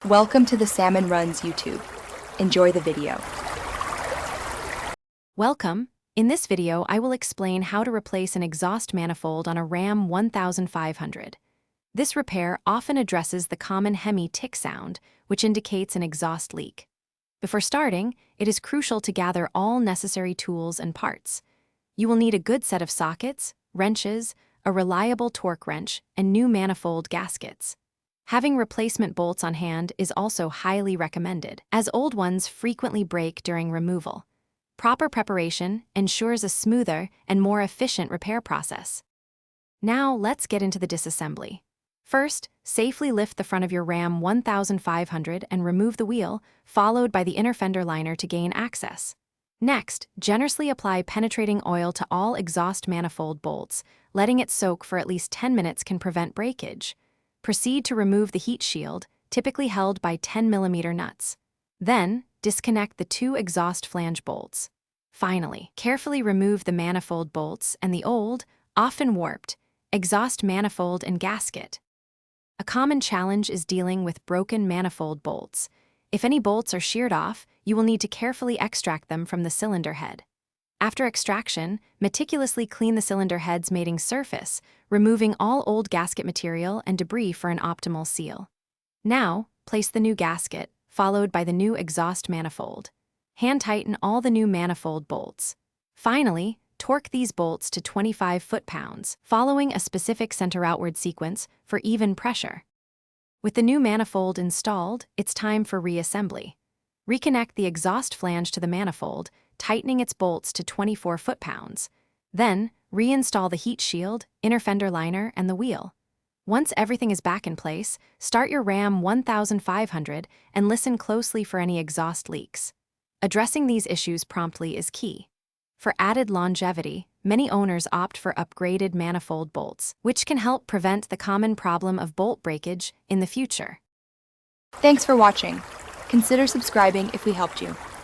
Welcome to the Salmon Runs YouTube. Enjoy the video. Welcome. In this video, I will explain how to replace an exhaust manifold on a Ram 1500. This repair often addresses the common Hemi tick sound, which indicates an exhaust leak. Before starting, it is crucial to gather all necessary tools and parts. You will need a good set of sockets, wrenches, a reliable torque wrench, and new manifold gaskets. Having replacement bolts on hand is also highly recommended, as old ones frequently break during removal. Proper preparation ensures a smoother and more efficient repair process. Now let's get into the disassembly. First, safely lift the front of your Ram 1500 and remove the wheel, followed by the inner fender liner to gain access. Next, generously apply penetrating oil to all exhaust manifold bolts. Letting it soak for at least 10 minutes can prevent breakage. Proceed to remove the heat shield, typically held by 10mm nuts. Then, disconnect the two exhaust flange bolts. Finally, carefully remove the manifold bolts and the old, often warped, exhaust manifold and gasket. A common challenge is dealing with broken manifold bolts. If any bolts are sheared off, you will need to carefully extract them from the cylinder head. After extraction, meticulously clean the cylinder head's mating surface, removing all old gasket material and debris for an optimal seal. Now, place the new gasket, followed by the new exhaust manifold. Hand tighten all the new manifold bolts. Finally, torque these bolts to 25 foot-pounds, following a specific center-outward sequence for even pressure. With the new manifold installed, it's time for reassembly. Reconnect the exhaust flange to the manifold, tightening its bolts to 24 foot-pounds. Then, reinstall the heat shield, inner fender liner, and the wheel. Once everything is back in place, start your Ram 1500 and listen closely for any exhaust leaks. Addressing these issues promptly is key. For added longevity, many owners opt for upgraded manifold bolts, which can help prevent the common problem of bolt breakage in the future. Thanks for watching. Consider subscribing if we helped you.